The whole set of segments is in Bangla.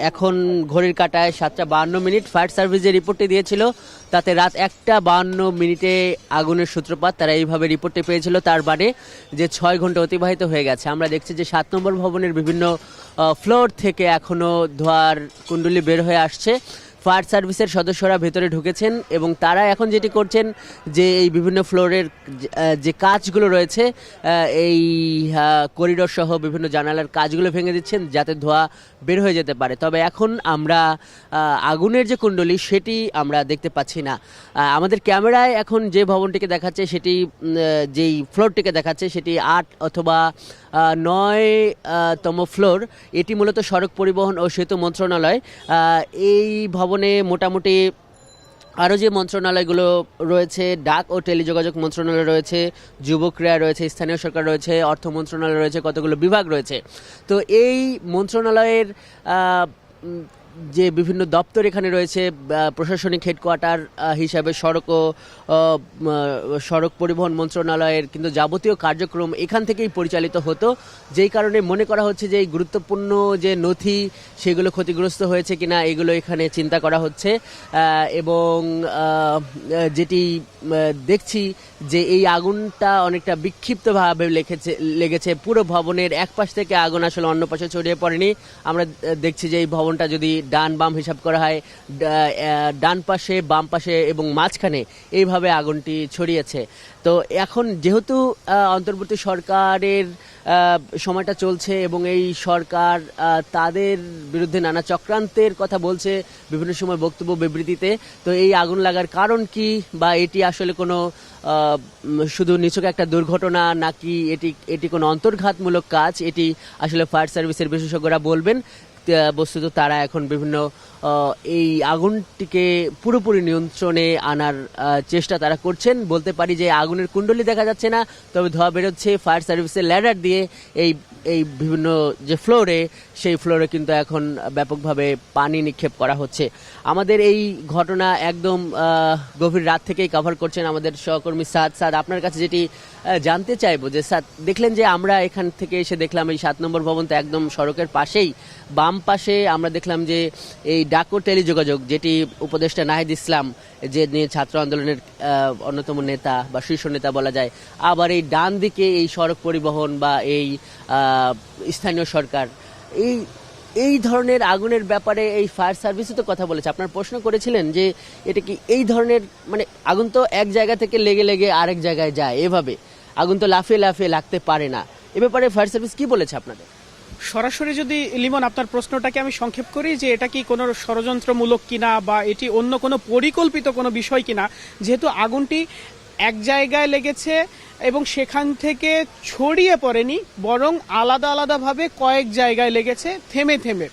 এখন ঘড়ির কাঁটায় 7:52। ফায়ার সার্ভিস যে রিপোর্টটি দিয়েছিল তাতে রাত 1:52 আগুনের সূত্রপাত, তারা এইভাবে রিপোর্টটি পেয়েছিল। তার মানে যে 6 ঘন্টা অতিবাহিত হয়ে গেছে। আমরা দেখছি যে 7 নম্বর ভবনের বিভিন্ন ফ্লোর থেকে এখনও ধোঁয়ার কুণ্ডলি বের হয়ে আসছে। ফায়ার সার্ভিসের সদস্যরা ভেতরে ঢুকেছেন এবং তারা এখন যেটি করছেন যে এই বিভিন্ন ফ্লোরের যে কাজগুলো রয়েছে, এই করিডোর সহ বিভিন্ন জানালার কাজগুলো ভেঙে দিচ্ছেন যাতে ধোঁয়া বের হয়ে যেতে পারে। তবে এখন আমরা আগুনের যে কুণ্ডলী সেটি আমরা দেখতে পাচ্ছি না। আমাদের ক্যামেরায় এখন যে ভবনটিকে দেখাচ্ছে সেটি, যেই ফ্লোরটিকে দেখাচ্ছে সেটি 8 অথবা 9তম ফ্লোর। এটি মূলত সড়ক পরিবহন ও সেতু মন্ত্রণালয়। এই ভবনে মোটামুটি আরও যে মন্ত্রণালয়গুলো রয়েছে, ডাক ও টেলিযোগাযোগ মন্ত্রণালয় রয়েছে, যুব ক্রীড়া রয়েছে, স্থানীয় সরকার রয়েছে, অর্থ মন্ত্রণালয় রয়েছে, কতগুলো বিভাগ রয়েছে। তো এই মন্ত্রণালয়ের যে বিভিন্ন দপ্তর এখানে রয়েছে, প্রশাসনিক হেডকোয়ার্টার হিসাবে সড়ক পরিবহন মন্ত্রণালয়ের কিন্তু যাবতীয় কার্যক্রম এখান থেকেই পরিচালিত হতো, যেই কারণে মনে করা হচ্ছে যে এই গুরুত্বপূর্ণ যে নথি সেগুলো ক্ষতিগ্রস্ত হয়েছে কিনা এগুলো এখানে চিন্তা করা হচ্ছে। এবং যেটি দেখছি যে এই আগুনটা অনেকটা বিক্ষিপ্তভাবে লেগেছে। পুরো ভবনের এক পাশ থেকে আগুন আসলে অন্য পাশে ছড়িয়ে পড়েনি। আমরা দেখছি যে এই ভবনটা যদি ডান বাম হিসাব করা হয়, ডান পাশে, বাম পাশে এবং মাঝখানে এইভাবে আগুনটি ছড়িয়েছে। তো এখন যেহেতু অন্তর্বর্তী সরকারের সময়টা চলছে এবং এই সরকার তাদের বিরুদ্ধে নানা চক্রান্তের কথা বলছে বিভিন্ন সময় বক্তব্য বিবৃতিতে, তো এই আগুন লাগার কারণ কি, বা এটি আসলে কোনো শুধু নিছক একটা দুর্ঘটনা নাকি এটি কোনো অন্তর্ঘাতমূলক কাজ, এটি আসলে ফায়ার সার্ভিসের বিশেষজ্ঞরা বলবেন। বস্তুত তারা এখন বিভিন্ন এই আগুনটিকে পুরোপুরি নিয়ন্ত্রণে আনার চেষ্টা তারা করছেন। বলতে পারি যে আগুনের কুণ্ডলি দেখা যাচ্ছে না, তবে ধোঁয়া বেরোচ্ছে ফায়ার সার্ভিসের ল্যাডার দিয়ে এই বিভিন্ন যে ফ্লোরে, সেই ফ্লোরে কিন্তু এখন ব্যাপকভাবে পানি নিক্ষেপ করা হচ্ছে। আমাদের এই ঘটনা একদম গভীর রাত থেকেই কভার করছেন আমাদের সহকর্মী সাদ। আপনার কাছে যেটি জানতে চাইবো যে সাদ, দেখলেন যে আমরা এখান থেকে এসে দেখলাম এই 7 নম্বর ভবন তো একদম সড়কের পাশেই, বাম পাশে আমরা দেখলাম যে এই ডাক ও টেলিযোগাযোগ, যেটি উপদেষ্টা নাহিদ ইসলাম, যে নিয়ে ছাত্র আন্দোলনের অন্যতম নেতা বা শীর্ষ নেতা বলা যায়, আবার এই ডান দিকে এই সড়ক পরিবহন বা এই স্থানীয় সরকার। এই ধরনের আগুনের ব্যাপারে এই ফায়ার সার্ভিসও তো কথা বলেছে। আপনার প্রশ্ন করেছিলেন যে এটা কি এই ধরনের, মানে আগুন তো এক জায়গা থেকে লেগে আরেক জায়গায় যায়, এভাবে আগুন তো লাফিয়ে লাগতে পারে না। এ ব্যাপারে ফায়ার সার্ভিস কি বলেছে আপনাদের? সরাসরি যদি লিমন আপনার প্রশ্নটাকে আমি সংক্ষেপ করি যে এটা কি কোনো ষড়যন্ত্রমূলক কিনা বা এটি অন্য কোনো পরিকল্পিত কোনো বিষয় কিনা, যেহেতু আগুনটি এক জায়গায় লেগেছে এবং সেখান থেকে ছড়িয়ে পড়েনি, বরং আলাদাভাবে কয়েক জায়গায় লেগেছে থেমে।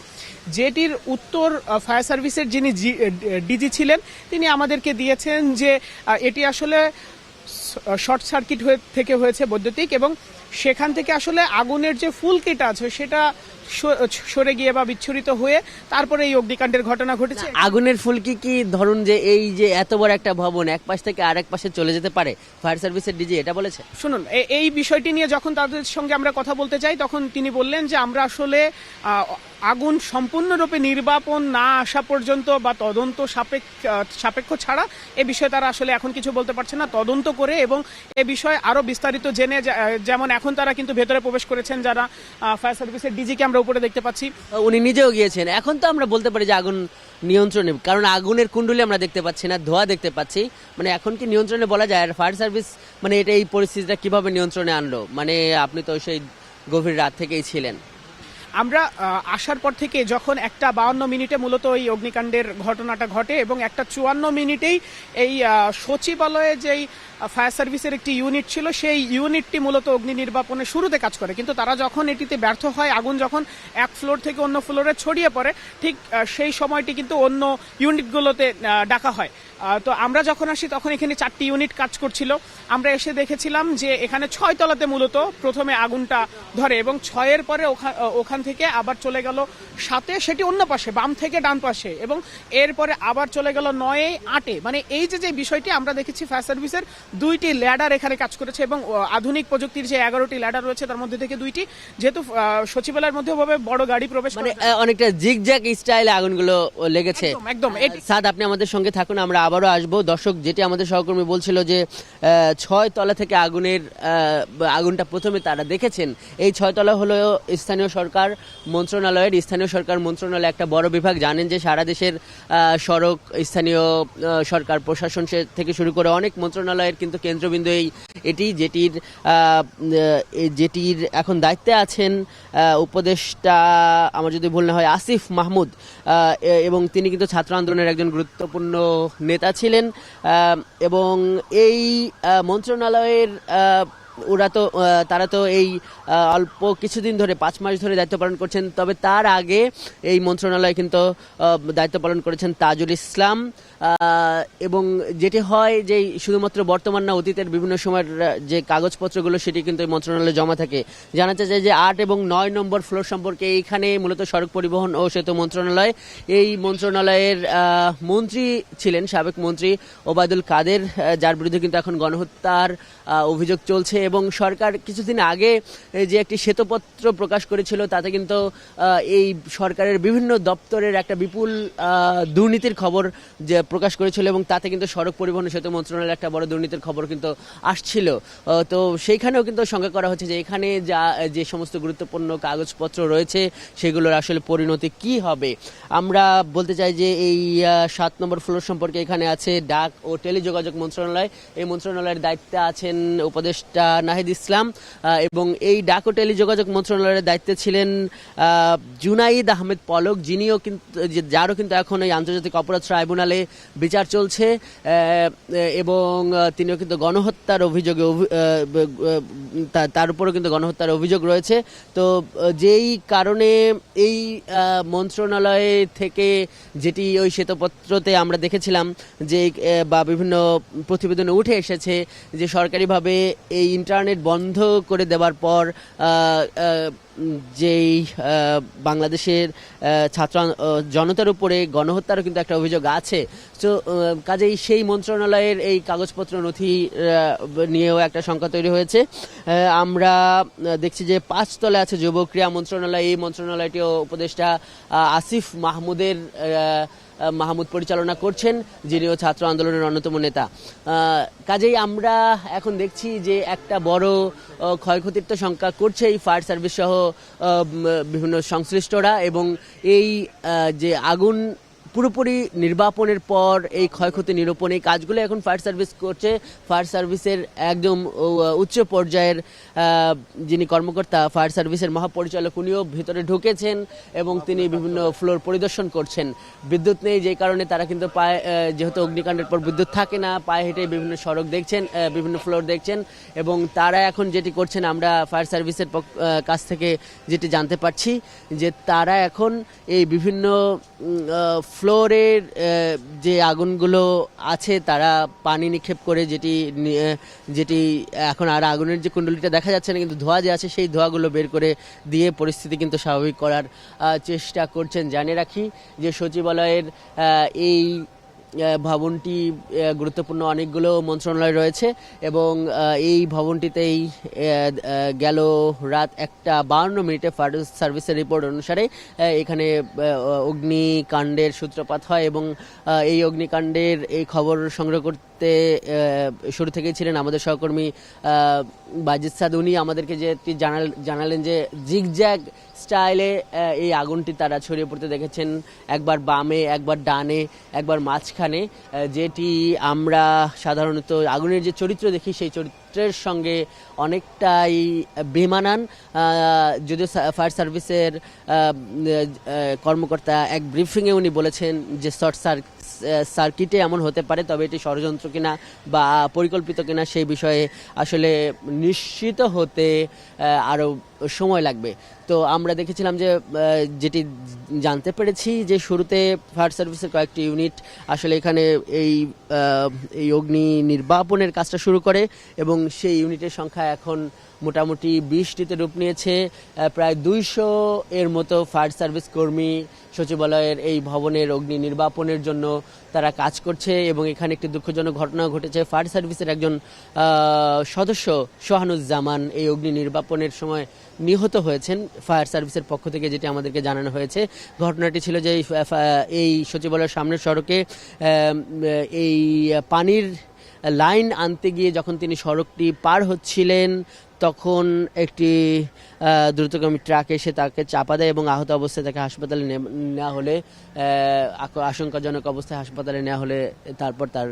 যেটির উত্তর ফায়ার সার্ভিসের যিনি ডিজি ছিলেন তিনি আমাদেরকে দিয়েছেন যে এটি আসলে শর্ট সার্কিট থেকে হয়েছে বৈদ্যুতিক, এবং সেখান থেকে আসলে আগুনের যে ফুলকিটা আছে সেটা সরে গিয়ে বা বিচ্ছুরিত হয়ে তারপরে এই অগ্নিকাণ্ডের ঘটনা ঘটেছে। আগুনের ফুলকি কি ধরুন যে এই যে এত বড় একটা ভবন এক পাশ থেকে আরেক পাশে চলে যেতে পারে, ফায়ার সার্ভিসের ডিজি এটা বলেছে? শুনুন, এই বিষয়টি নিয়ে যখন তাদের সঙ্গে আমরা কথা বলতে চাই তখন তিনি বললেন যে আমরা আসলে আগুন সম্পূর্ণরূপে নির্বাপন না আসা পর্যন্ত বা তদন্ত সাপেক্ষ ছাড়া এ বিষয়ে তারা আসলে এখন কিছু বলতে পারছে না। তদন্ত করে এবং এ বিষয়ে আরো বিস্তারিত জেনে, যেমন এখন তারা কিন্তু ভেতরে প্রবেশ করেছেন যারা ফায়ার সার্ভিসের ডিজিকে আমরা উপরে দেখতে পাচ্ছি, উনি নিজেও গিয়েছেন। এখন তো আমরা বলতে পারি যে আগুন নিয়ন্ত্রণে, কারণ আগুনের কুণ্ডলি আমরা দেখতে পাচ্ছি না, ধোঁয়া দেখতে পাচ্ছি। মানে এখন কি নিয়ন্ত্রণে বলা যায়? আর ফায়ার সার্ভিস মানে এটা এই পরিস্থিতিটা কিভাবে নিয়ন্ত্রণে আনলো? মানে আপনি তো সেই গভীর রাত থেকেই ছিলেন। আমরা আসার পর থেকে যখন 1:52 মূলত এই অগ্নিকাণ্ডের ঘটনাটা ঘটে এবং 1:54 এই সচিবালয়ে যেই ফায়ার সার্ভিসের একটি ইউনিট ছিল সেই ইউনিটটি মূলত অগ্নি নির্বাপনে শুরুতে কাজ করে, কিন্তু তারা যখন এটিতে ব্যর্থ হয়, আগুন যখন এক ফ্লোর থেকে অন্য ফ্লোরে ছড়িয়ে পড়ে, ঠিক সেই সময়টি কিন্তু অন্য ইউনিটগুলোতে ডাকা হয়। তো আমরা যখন আসি তখন এখানে 4টি ইউনিট কাজ করছিল। আমরা এসে দেখেছিলাম যে এখানে 6 তলাতে মূলত প্রথমে আগুনটা ধরে এবং 6-এর পরে ওখান এখান থেকে আবার চলে গেল 7-এ, সেটি অন্য পাশে বাম থেকে ডান পাশে, এবং এরপরে আবার চলে গেল 9-এ 8-এ। মানে এই যে বিষয়টি আমরা দেখেছি, ফায়ার সার্ভিসের 2টি ল্যাডার এখানে কাজ করেছে, এবং আধুনিক প্রযুক্তির যে 11টি ল্যাডার রয়েছে তার মধ্যে থেকে 2টি, যেহেতু সচিবালয়ের মধ্যে ভাবে বড় গাড়ি প্রবেশ মানে অনেকটা জিগজ্যাগ স্টাইলে আগুনগুলো লেগেছে। একদম। সাদ, আপনি আমাদের সঙ্গে থাকুন, আমরা আবারও আসবো। দর্শক, যেটি আমাদের সহকর্মী বলছিল যে 6 তলা থেকে আগুনটা প্রথমে তারা দেখেছেন। এই 6 তলা হলো স্থানীয় সরকার মন্ত্রণালয় একটা বড় বিভাগ। জানেন যে সারা দেশের সড়ক, স্থানীয় সরকার প্রশাসন থেকে শুরু করে অনেক মন্ত্রণালয়ের কিন্তু কেন্দ্রবিন্দু এটি, যেটির এখন দায়িত্বে আছেন উপদেষ্টা, আমার যদি ভুল না হয়, আসিফ মাহমুদ, এবং তিনি কিন্তু ছাত্র আন্দোলনের একজন গুরুত্বপূর্ণ নেতা ছিলেন। এবং এই মন্ত্রণালয়ের তারা তো এই অল্প কিছুদিন ধরে 5 মাস ধরে দায়িত্ব পালন করছেন। তবে তার আগে এই মন্ত্রণালয়ে কিন্তু দায়িত্ব পালন করেছেন তাজুল ইসলাম। এবং যেটি হয় যে শুধুমাত্র বর্তমান না, অতীতের বিভিন্ন সময়ের যে কাগজপত্রগুলো সেটি কিন্তু এই মন্ত্রণালয়ে জমা থাকে। জানা যায় যে 8 এবং 9 নম্বর ফ্লোর সম্পর্কে এইখানে মূলত সড়ক পরিবহন ও সেতু মন্ত্রণালয়, এই মন্ত্রণালয়ের মন্ত্রী ছিলেন সাবেক মন্ত্রী ওবায়দুল কাদের, যার বিরুদ্ধে কিন্তু এখন গণহত্যার অভিযোগ চলছে। এবং সরকার কিছুদিন আগে যে একটি শ্বেতপত্র প্রকাশ করেছিল, তাতে কিন্তু এই সরকারের বিভিন্ন দপ্তরের একটা বিপুল দুর্নীতির খবর যে প্রকাশ করেছিল, এবং তাতে কিন্তু সড়ক পরিবহন ও সেতু মন্ত্রণালয়ের একটা বড় দুর্নীতির খবর কিন্তু আসছিল। তো সেইখানেও কিন্তু শঙ্কা করা হচ্ছে যে এখানে যে সমস্ত গুরুত্বপূর্ণ কাগজপত্র রয়েছে সেগুলোর আসলে পরিণতি কি হবে। আমরা বলতে চাই যে এই 7 নম্বর ফ্লোর সম্পর্কে এখানে আছে ডাক ও টেলিযোগাযোগ মন্ত্রণালয়। এই মন্ত্রণালয়ের দায়িত্বে আছেন উপদেষ্টা নাহিদ ইসলাম, এবং এই ডাক ও টেলিযোগাযোগ মন্ত্রণালয়ের দায়িত্বে ছিলেন জুনাইদ আহমেদ পলক, যারও কিন্তু এখন এই আন্তর্জাতিক অপরাধ ট্রাইব্যুনালে বিচার চলছে, এবং তিনিও কিন্তু গণহত্যার অভিযোগে তার উপরও কিন্তু গণহত্যার অভিযোগ রয়েছে। তো যেই কারণে এই মন্ত্রণালয় থেকে যেটি ওই শ্বেতপত্রতে আমরা দেখেছিলাম যে বা বিভিন্ন প্রতিবেদনে উঠে এসেছে যে সরকারিভাবে এই ইন্টারনেট বন্ধ করে দেওয়ার পর যেই বাংলাদেশের ছাত্র জনতার উপরে গণহত্যারও কিন্তু একটা অভিযোগ আছে। তো কাজেই সেই মন্ত্রণালয়ের এই কাগজপত্র নথি নিয়েও একটা শঙ্কা তৈরি হয়েছে। আমরা দেখছি যে 5 তলায় আছে যুব ক্রীড়া মন্ত্রণালয়। এই মন্ত্রণালয়টিও উপদেষ্টা আসিফ মাহমুদ পরিচালনা করছেন, যিনিও ছাত্র আন্দোলনের অন্যতম নেতা। কাজেই আমরা এখন দেখছি যে একটা বড় ক্ষয়ক্ষতির তো শঙ্কা করছে এই ফায়ার সার্ভিস সহ বিভিন্ন সংশ্লিষ্টরা, এবং এই যে আগুন পুরোপুরি নির্বাপনের পর এই ক্ষয়ক্ষতি নিরূপণ এই কাজগুলো এখন ফায়ার সার্ভিস করছে। ফায়ার সার্ভিসের একদম উচ্চ পর্যায়ের যিনি কর্মকর্তা, ফায়ার সার্ভিসের মহাপরিচালক, উনিও ভিতরে ঢুকেছেন এবং তিনি বিভিন্ন ফ্লোর পরিদর্শন করছেন। বিদ্যুৎ নেই, যে কারণে তারা কিন্তু যেহেতু অগ্নিকাণ্ডের পর বিদ্যুৎ থাকে না, পায়ে হেঁটে বিভিন্ন সড়ক দেখছেন, বিভিন্ন ফ্লোর দেখছেন, এবং তারা এখন যেটি করছেন, আমরা ফায়ার সার্ভিসের কাছ থেকে যেটি জানতে পারছি যে তারা এখন এই বিভিন্ন ফ্লোরের যে আগুনগুলো আছে তারা পানি নিক্ষেপ করে, যেটি এখন আর আগুনের যে কুণ্ডলিটা দেখা যাচ্ছে না, কিন্তু ধোঁয়া যে আছে সেই ধোঁয়াগুলো বের করে দিয়ে পরিস্থিতি কিন্তু স্বাভাবিক করার চেষ্টা করছেন। জানিয়ে রাখি যে সচিবালয়ের এই ভবনটি গুরুত্বপূর্ণ অনেকগুলো মন্ত্রণালয় রয়েছে, এবং এই ভবনটিতেই গেল রাত 1:52 ফায়ার সার্ভিসের রিপোর্ট অনুসারে এখানে অগ্নিকাণ্ডের সূত্রপাত হয়, এবং এই অগ্নিকাণ্ডের এই খবর সংগ্রহ করতে শুরু থেকেই ছিলেন আমাদের সহকর্মী বাজিদ সাদ। উনি আমাদেরকে যে জানালেন যে জিগজ্যাগ স্টাইলে এই আগুনটি তারা ছড়িয়ে পড়তে দেখেছেন, একবার বামে, একবার ডানে, একবার মাঝখানে, যেটি আমরা সাধারণত আগুনের যে চরিত্র দেখি সেই চরিত্রের সঙ্গে অনেকটাই বেমানান। যদিও ফায়ার সার্ভিসের কর্মকর্তা এক ব্রিফিংয়ে উনি বলেছেন যে শর্ট সার্কিটে এমন হতে পারে, তবে এটি ষড়যন্ত্র কিনা বা পরিকল্পিত কিনা সেই বিষয়ে আসলে নিশ্চিত হতে আরও সময় লাগবে। তো আমরা দেখেছিলাম যে যেটি জানতে পেরেছি যে শুরুতে ফায়ার সার্ভিসের কয়েকটি ইউনিট আসলে এখানে এই অগ্নি নির্বাপনের কাজটা শুরু করে, এবং সেই ইউনিটের সংখ্যা এখন মোটামুটি 20টিতে রূপ নিয়েছে। প্রায় 200 এর মতো ফায়ার সার্ভিস কর্মী সচিবালয়ের এই ভবনের অগ্নি নির্বাপনের জন্য তারা কাজ করছে। এবং এখানে একটি দুঃখজনক ঘটনা ঘটেছে। ফায়ার সার্ভিসের একজন সদস্য সোহানুজ্জামান এই অগ্নি নির্বাপনের সময় নিহত হয়েছেন ফায়ার সার্ভিসের পক্ষ থেকে, যেটি আমাদেরকে জানানো হয়েছে। ঘটনাটি ছিল যে এই সচিবালয়ের সামনের সড়কে এই পানির লাইন আনতে গিয়ে যখন তিনি সড়কটি পার হচ্ছিলেন তখন একটি দ্রুতগামী ট্রাক এসে তাকে চাপা দেয় এবং আহত অবস্থায় তাকে হাসপাতালে নেওয়া হলে আশঙ্কাজনক অবস্থায় হাসপাতালে নেওয়া হলে তারপর তার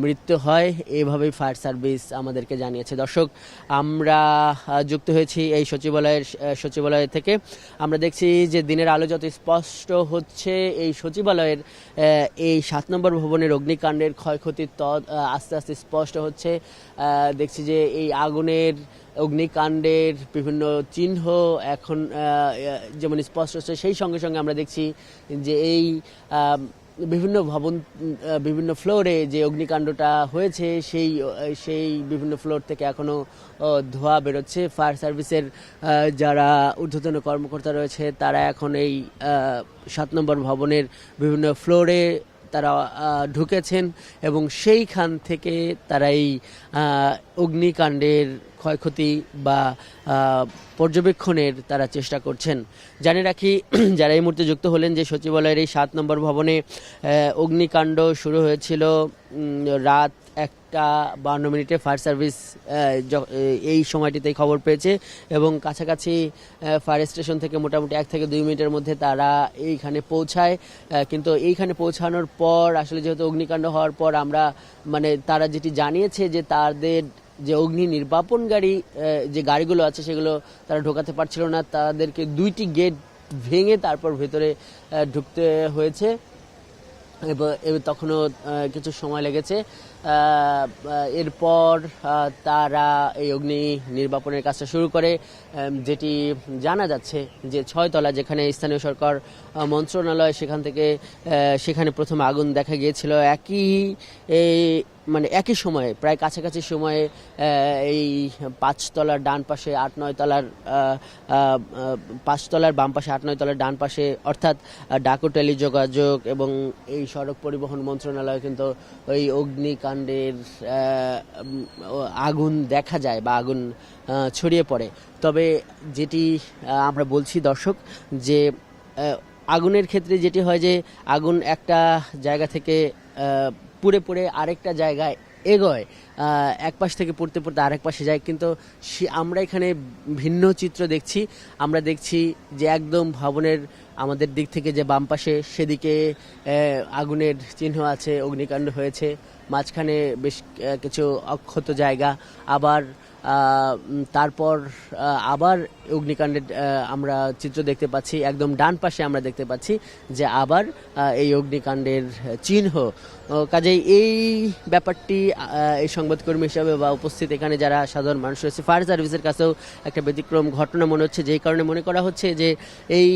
মৃত্যু হয়। এভাবেই ফায়ার সার্ভিস আমাদেরকে জানিয়েছে। দর্শক, আমরা যুক্ত হয়েছি এই সচিবালয় থেকে। আমরা দেখছি যে দিনের আলো যত স্পষ্ট হচ্ছে এই সচিবালয়ের এই 7 নম্বর ভবনের অগ্নিকাণ্ডের ক্ষয়ক্ষতির আস্তে আস্তে স্পষ্ট হচ্ছে। দেখছি যে এই আগুনের অগ্নিকাণ্ডের বিভিন্ন চিহ্ন এখন যেমন স্পষ্ট হচ্ছে, সেই সঙ্গে সঙ্গে আমরা দেখছি যে এই বিভিন্ন ফ্লোরে যে অগ্নিকাণ্ডটা হয়েছে সেই বিভিন্ন ফ্লোর থেকে এখনো ধোঁয়া বেরোচ্ছে। ফায়ার সার্ভিসের যারা ঊর্ধ্বতন কর্মকর্তা রয়েছে তারা এখন এই 7 নম্বর ভবনের বিভিন্ন ফ্লোরে তারা ঢুকেছেন এবং সেইখান থেকে তারা এই অগ্নিকাণ্ডের ক্ষয়ক্ষতি বা পর্যবেক্ষণের তারা চেষ্টা করছেন। জানিয়ে রাখি যারা এই মুহূর্তে যুক্ত হলেন যে সচিবালয়ের এই 7 নম্বর ভবনে অগ্নিকাণ্ড শুরু হয়েছিল রাত 1:52 ফায়ার সার্ভিস এই সময়টিতেই খবর পেয়েছে এবং কাছাকাছি ফায়ার স্টেশন থেকে মোটামুটি 1 থেকে 2 মিনিটের মধ্যে তারা এইখানে পৌঁছায়। কিন্তু এইখানে পৌঁছানোর পর আসলে যেহেতু অগ্নিকাণ্ড হওয়ার পর আমরা তারা যেটি জানিয়েছে যে তাদের যে অগ্নি নির্বাপনকারী যে গাড়িগুলো আছে সেগুলো তারা ঢোকাতে পারছিল না, তাদেরকে 2টি গেট ভেঙে তারপর ভেতরে ঢুকতে হয়েছে এবং তখনও কিছু সময় লেগেছে। এরপর তারা এই অগ্নি নির্বাপনের কাজটা শুরু করে, যেটি জানা যাচ্ছে যে 6 তলা যেখানে স্থানীয় সরকার মন্ত্রণালয় সেখানে প্রথম আগুন দেখা গিয়েছিল একই সময়ে প্রায় কাছাকাছি সময়ে এই 5 তলার ডান পাশে 8-9 তলার 5 তলার বাম পাশে 8-9 তলার ডান পাশে অর্থাৎ ডাকো টেলিযোগাযোগ এবং এই সড়ক পরিবহন মন্ত্রণালয় কিন্তু ওই অগ্নিকাণ্ডের আগুন দেখা যায় বা আগুন ছড়িয়ে পড়ে। তবে যেটি আমরা বলছি দর্শক যে আগুনের ক্ষেত্রে যেটি হয় যে আগুন একটা জায়গা থেকে পুড়ে আরেকটা জায়গায় এগোয়, এক পাশ থেকে পড়তে আরেক পাশে যায়। কিন্তু আমরা এখানে ভিন্ন চিত্র দেখছি। আমরা দেখছি যে একদম ভবনের আমাদের দিক থেকে যে বাম পাশে সেদিকে আগুনের চিহ্ন আছে, অগ্নিকাণ্ড হয়েছে, মাঝখানে বেশ কিছু অক্ষত জায়গা, আবার তারপর আবার অগ্নিকাণ্ডের আমরা চিত্র দেখতে পাচ্ছি। একদম ডান পাশে আমরা দেখতে পাচ্ছি যে আবার এই অগ্নিকাণ্ডের চিহ্ন। কাজেই এই ব্যাপারটি এই সংবাদকর্মী হিসাবে বা উপস্থিত এখানে যারা সাধারণ মানুষ রয়েছে ফায়ার সার্ভিসের কাছেও একটা ব্যতিক্রম ঘটনা মনে হচ্ছে, যেই কারণে মনে করা হচ্ছে যে এই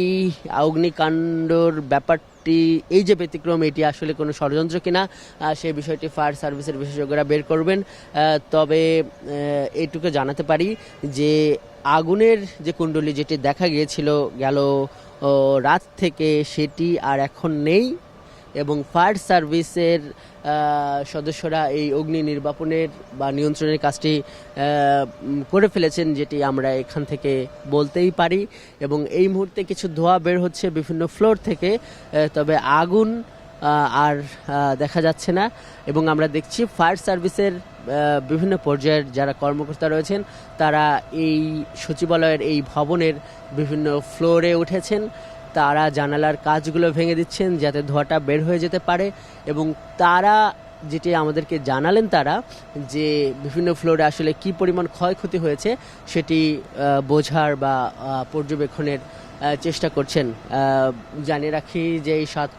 অগ্নিকাণ্ডর ব্যাপারটি এই যে ব্যতিক্রম এটি আসলে কোনো ষড়যন্ত্র কিনা সেই বিষয়টি ফায়ার সার্ভিসের বিশেষজ্ঞরা বের করবেন। তবে এইটুকু জানাতে পারি যে আগুনের যে কুণ্ডলী যেটি দেখা গিয়েছিল গেল রাত থেকে সেটি আর এখন নেই এবং ফায়ার সার্ভিসের সদস্যরা এই অগ্নি নির্বাপনের বা নিয়ন্ত্রণের কাজটি করে ফেলেছেন, যেটি আমরা এখান থেকে বলতেই পারি। এবং এই মুহূর্তে কিছু ধোঁয়া বের হচ্ছে বিভিন্ন ফ্লোর থেকে, তবে আগুন আর দেখা যাচ্ছে না। এবং আমরা দেখছি ফায়ার সার্ভিসের বিভিন্ন পর্যায়ের যারা কর্মকর্তা রয়েছেন তারা এই সচিবালয়ের এই ভবনের বিভিন্ন ফ্লোরে উঠেছেন, তারা জানালার কাঁচগুলো ভেঙে দিচ্ছেন যাতে ধোঁয়াটা বের হয়ে যেতে পারে। এবং তারা যেটি আমাদেরকে জানালেন তারা যে বিভিন্ন ফ্লোরে আসলে কি পরিমাণ ক্ষয়ক্ষতি হয়েছে সেটি বোঝার বা পর্যবেক্ষণের চেষ্টা করছেন। জানিয়ে রাখি যে এই 7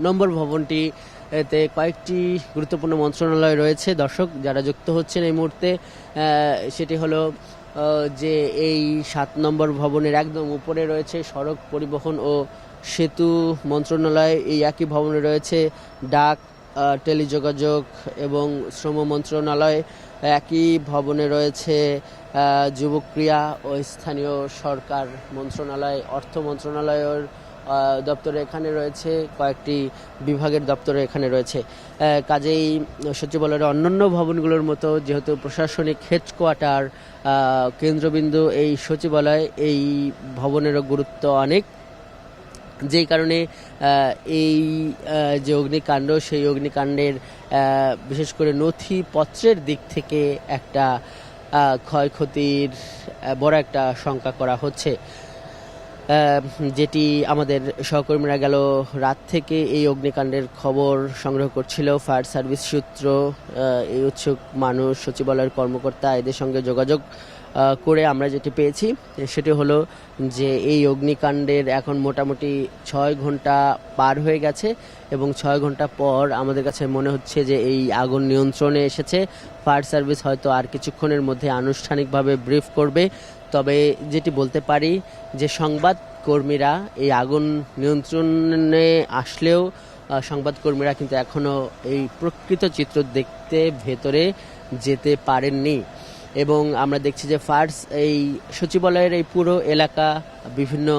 নম্বর ভবনটি এতে কয়েকটি গুরুত্বপূর্ণ মন্ত্রণালয় রয়েছে। দর্শক যারা যুক্ত হচ্ছেন এই মুহূর্তে সেটি হলো যে এই 7 নম্বর ভবনের একদম উপরে রয়েছে সড়ক পরিবহন ও সেতু মন্ত্রণালয়, এই একই ভবনে রয়েছে ডাক টেলিযোগাযোগ এবং শ্রম মন্ত্রণালয়, একই ভবনে রয়েছে যুবক ক্রীড়া ও স্থানীয় সরকার মন্ত্রণালয়, অর্থ মন্ত্রণালয়ের দপ্তরে এখানে রয়েছে, কয়েকটি বিভাগের দপ্তরে এখানে রয়েছে। কাজেই সচিবালয়ের অন্যান্য ভবনগুলোর মতো যেহেতু প্রশাসনিক হেডকোয়ার্টার কেন্দ্রবিন্দু এই সচিবালয়, এই ভবনেরও গুরুত্ব অনেক, যেই কারণে এই যে অগ্নিকাণ্ড, সেই অগ্নিকাণ্ডের বিশেষ করে নথিপত্রের দিক থেকে একটা ক্ষয়ক্ষতির বড় একটা শঙ্কা করা হচ্ছে, যেটি আমাদের সহকর্মীরা গেল রাত থেকে এই অগ্নিকাণ্ডের খবর সংগ্রহ করছিল। ফায়ার সার্ভিস সূত্র, এই উৎসুক মানুষ, সচিবালয়ের কর্মকর্তা এদের সঙ্গে যোগাযোগ করে আমরা যেটি পেয়েছি সেটি হলো যে এই অগ্নিকাণ্ডের এখন মোটামুটি 6 ঘন্টা পার হয়ে গেছে এবং 6 ঘন্টা পর আমাদের কাছে মনে হচ্ছে যে এই আগুন নিয়ন্ত্রণে এসেছে। ফায়ার সার্ভিস হয়তো আর কিছুক্ষণের মধ্যে আনুষ্ঠানিকভাবে ব্রিফ করবে। তবে যেটি বলতে পারি যে সংবাদকর্মীরা এই আগুন নিয়ন্ত্রণে আসলেও সংবাদকর্মীরা কিন্তু এখনও এই প্রকৃত চিত্র দেখতে ভেতরে যেতে পারেননি। এবং আমরা দেখছি যে এই সচিবালয়ের এই পুরো এলাকা বিভিন্ন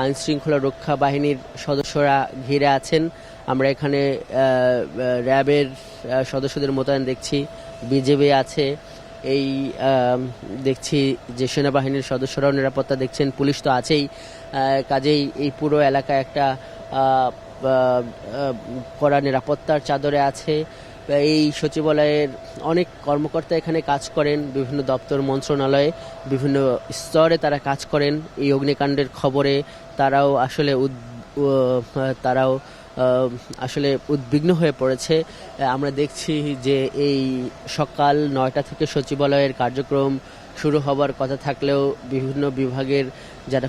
আইনশৃঙ্খলা রক্ষা বাহিনীর সদস্যরা ঘিরে আছেন। আমরা এখানে র্যাবের সদস্যদের মোতায়েন দেখছি, বিজেপি আছে, এই দেখছি যে সেনাবাহিনীর সদস্যরাও নিরাপত্তা দেখছেন, পুলিশ তো আছেই। কাজেই এই পুরো এলাকা একটা কড়া নিরাপত্তার চাদরে আছে। এই সচিবালয়ের অনেক কর্মকর্তা এখানে কাজ করেন, বিভিন্ন দপ্তর মন্ত্রণালয়ে বিভিন্ন স্তরে তারা কাজ করেন। এই অগ্নিকাণ্ডের খবরে তারাও আসলে উদ্বিগ্ন হয়ে পড়েছে। আমরা দেখছি যে এই সকাল 9টা থেকে সচিবালয়ের কার্যক্রম শুরু হবার কথা থাকলেও বিভিন্ন বিভাগের যারা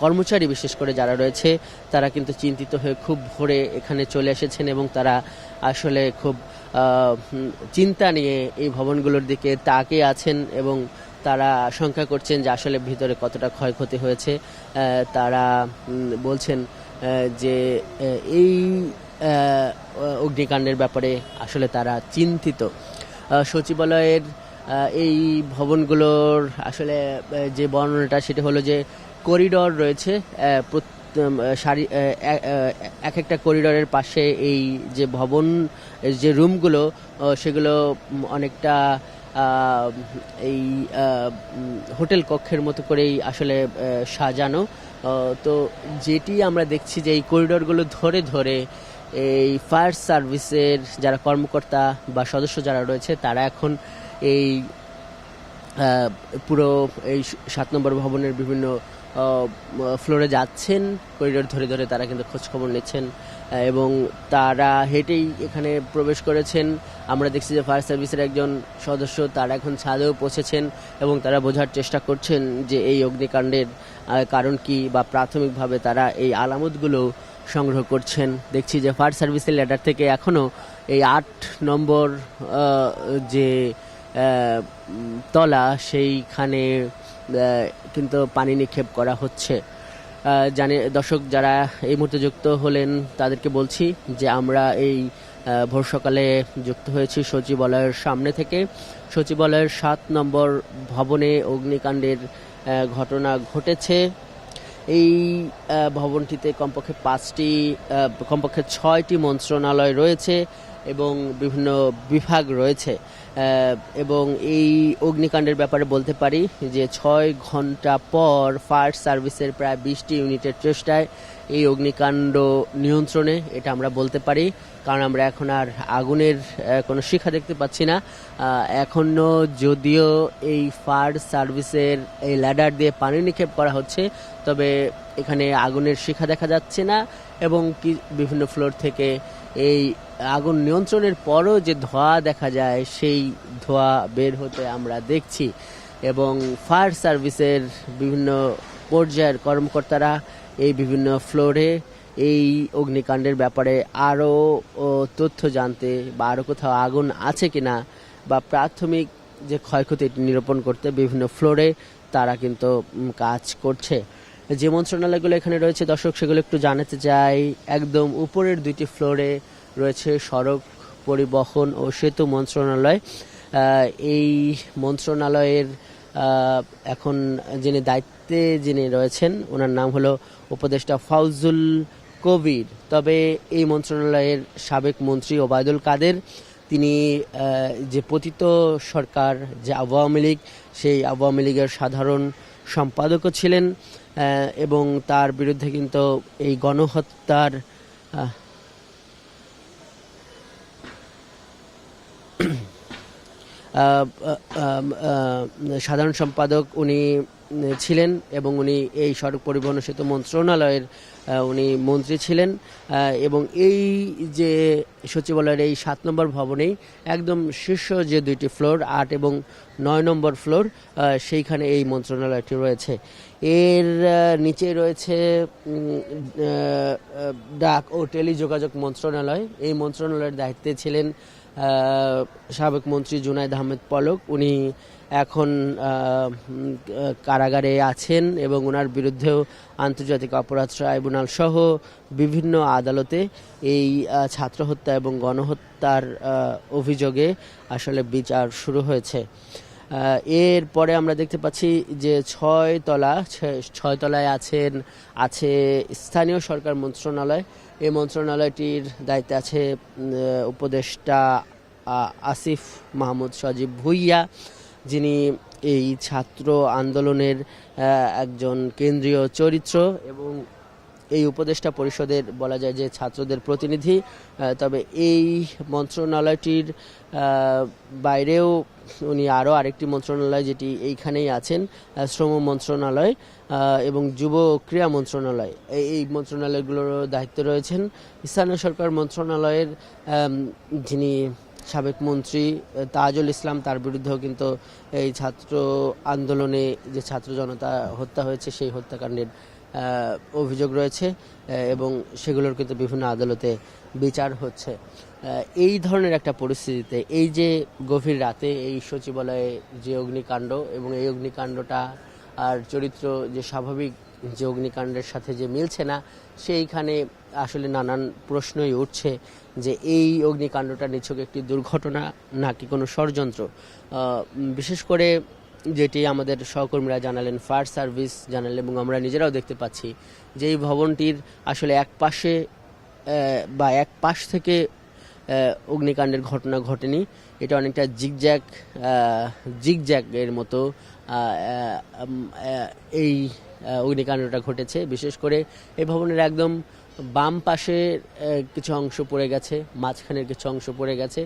কর্মচারী বিশেষ করে যারা রয়েছে তারা কিন্তু চিন্তিত হয়ে খুব ভোরে এখানে চলে এসেছেন এবং তারা আসলে খুব চিন্তা নিয়ে এই ভবনগুলোর দিকে তাকিয়ে আছেন এবং তারা আশঙ্কা করছেন যে আসলে ভিতরে কতটা ক্ষয়ক্ষতি হয়েছে। তারা বলছেন যে এই অগ্নিকাণ্ডের ব্যাপারে আসলে তারা চিন্তিত। সচিবালয়ের এই ভবনগুলোর আসলে যে বর্ণনাটা সেটা হলো যে করিডর রয়েছে, এক একটা করিডরের পাশে এই যে ভবন, যে রুমগুলো সেগুলো অনেকটা এই হোটেল কক্ষের মতো করেই আসলে সাজানো। তো যেটি আমরা দেখছি যে এই করিডরগুলো ধরে ধরে এই ফায়ার সার্ভিসের যারা কর্মকর্তা বা সদস্য যারা রয়েছে তারা এখন এই পুরো এই 7 নম্বর ভবনের বিভিন্ন ফ্লোরে যাচ্ছেন, করিডোর ধরে ধরে তারা কিন্তু খোঁজখবর নিচ্ছেন এবং তারা হেঁটেই এখানে প্রবেশ করেছেন। আমরা দেখছি যে ফায়ার সার্ভিসের একজন সদস্য তারা এখন ছাদেও পৌঁছেছেন এবং তারা বোঝার চেষ্টা করছেন যে এই অগ্নিকাণ্ডের কারণ কি, বা প্রাথমিকভাবে তারা এই আলামতগুলো সংগ্রহ করছেন। দেখছি যে ফায়ার সার্ভিসের ল্যাডার থেকে এখনও এই 8 নম্বর যে তলা সেইখানে কিন্তু পানি নিক্ষেপ করা হচ্ছে। দর্শক যারা এই মুহূর্তে যুক্ত হলেন তাদেরকে বলছি যে আমরা এই ভোর সকালে যুক্ত হয়েছি সচিবালয়ের সামনে থেকে। সচিবালয়ের 7 নম্বর ভবনে অগ্নিকাণ্ডের ঘটনা ঘটেছে। এই ভবনটিতে কমপক্ষে 6টি মন্ত্রণালয় রয়েছে এবং বিভিন্ন বিভাগ রয়েছে এবং এই অগ্নিকাণ্ডের ব্যাপারে বলতে পারি যে 6 ঘন্টা পর ফায়ার সার্ভিসের প্রায় 20টি ইউনিটের চেষ্টায় এই অগ্নিকাণ্ড নিয়ন্ত্রণে, এটা আমরা বলতে পারি, কারণ আমরা এখন আর আগুনের কোনো শিখা দেখতে পাচ্ছি না। এখনও যদিও এই ফায়ার সার্ভিসের এই ল্যাডার দিয়ে পানি নিক্ষেপ করা হচ্ছে, তবে এখানে আগুনের শিখা দেখা যাচ্ছে না এবং বিভিন্ন ফ্লোর থেকে এই আগুন নিয়ন্ত্রণের পরও যে ধোঁয়া দেখা যায় সেই ধোঁয়া বের হতে আমরা দেখছি এবং ফায়ার সার্ভিসের বিভিন্ন পর্যায়ের কর্মকর্তারা এই বিভিন্ন ফ্লোরে এই অগ্নিকাণ্ডের ব্যাপারে আরও তথ্য জানতে বা আরও কোথাও আগুন আছে কিনা বা প্রাথমিক যে ক্ষয়ক্ষতি এটি নিরূপণ করতে বিভিন্ন ফ্লোরে তারা কিন্তু কাজ করছে। যে মন্ত্রণালয়গুলো এখানে রয়েছে দর্শক সেগুলো একটু জানাতে চাই। একদম উপরের 2টি ফ্লোরে রয়েছে সড়ক পরিবহন ও সেতু মন্ত্রণালয়, এই মন্ত্রণালয়ের এখন যিনি রয়েছেন ওনার নাম হলো উপদেষ্টা ফাউজুল কবির। তবে এই মন্ত্রণালয়ের সাবেক মন্ত্রী ওবায়দুল কাদের তিনি যে পতিত সরকার যে আওয়ামী লীগ, সেই আওয়ামী লীগের সাধারণ সম্পাদকও ছিলেন এবং তার বিরুদ্ধে কিন্তু এই গণহত্যার সাধারণ সম্পাদক উনি ছিলেন এবং উনি এই সড়ক পরিবহন ও সেতু মন্ত্রণালয়ের উনি মন্ত্রী ছিলেন এবং এই যে সচিবালয়ের এই 7 নম্বর ভবনেই একদম শীর্ষ যে 2টি ফ্লোর 8 এবং 9 নম্বর ফ্লোর সেইখানে এই মন্ত্রণালয়টি রয়েছে। এর নিচে রয়েছে ডাক ও টেলিযোগাযোগ মন্ত্রণালয়। এই মন্ত্রণালয়ের দায়িত্বে ছিলেন সাবেক মন্ত্রী জুনায়েদ আহমেদ পলক। উনি এখন কারাগারে আছেন এবং ওনার বিরুদ্ধেও আন্তর্জাতিক অপরাধ ট্রাইব্যুনাল সহ বিভিন্ন আদালতে এই ছাত্র হত্যা এবং গণহত্যার অভিযোগে আসলে বিচার শুরু হয়েছে। এরপরে আমরা দেখতে পাচ্ছি যে 6 তলায় আছে স্থানীয় সরকার মন্ত্রণালয়। এই মন্ত্রণালয়টির দায়িত্বে আছে উপদেষ্টা আসিফ মাহমুদ সজীব ভুইয়া, যিনি এই ছাত্র আন্দোলনের একজন কেন্দ্রীয় চরিত্র এবং এই উপদেষ্টা পরিষদের বলা যায় যে ছাত্রদের প্রতিনিধি। তবে এই মন্ত্রণালয়টির বাইরেও উনি আরেকটি মন্ত্রণালয় যেটি এইখানেই আছেন, শ্রম মন্ত্রণালয় এবং যুব ক্রীড়া মন্ত্রণালয়, এই মন্ত্রণালয়গুলোর দায়িত্বে রয়েছেন স্থানীয় সরকার মন্ত্রণালয়ের যিনি সাবেক মন্ত্রী তাজুল ইসলাম। তার বিরুদ্ধেও কিন্তু এই ছাত্র আন্দোলনে যে ছাত্র জনতা হত্যা হয়েছে সেই হত্যাকাণ্ডের অভিযোগ রয়েছে এবং সেগুলোর কিন্তু বিভিন্ন আদালতে বিচার হচ্ছে। এই ধরনের একটা পরিস্থিতিতে এই যে গভীর রাতে এই সচিবালয়ে যে অগ্নিকাণ্ড এবং এই অগ্নিকাণ্ডটা আর চরিত্র যে স্বাভাবিক যে অগ্নিকাণ্ডের সাথে যে মিলছে না, সেইখানে আসলে নানান প্রশ্নই উঠছে যে এই অগ্নিকাণ্ডটা নিছক একটি দুর্ঘটনা নাকি কোনো ষড়যন্ত্র। বিশেষ করে যেটি আমাদের সহকর্মীরা জানালেন, ফায়ার সার্ভিস জানালেন এবং আমরা নিজেরাও দেখতে পাচ্ছি যে এই ভবনটির আসলে এক পাশ থেকে অগ্নিকাণ্ডের ঘটনা ঘটেনি। এটা অনেকটা জিগজ্যাগ এর মতো এই অগ্নিকাণ্ডটা ঘটেছে। বিশেষ করে এই ভবনের একদম বাম পাশে কিছু অংশ পড়ে গেছে, মাঝখানের কিছু অংশ পড়ে গেছে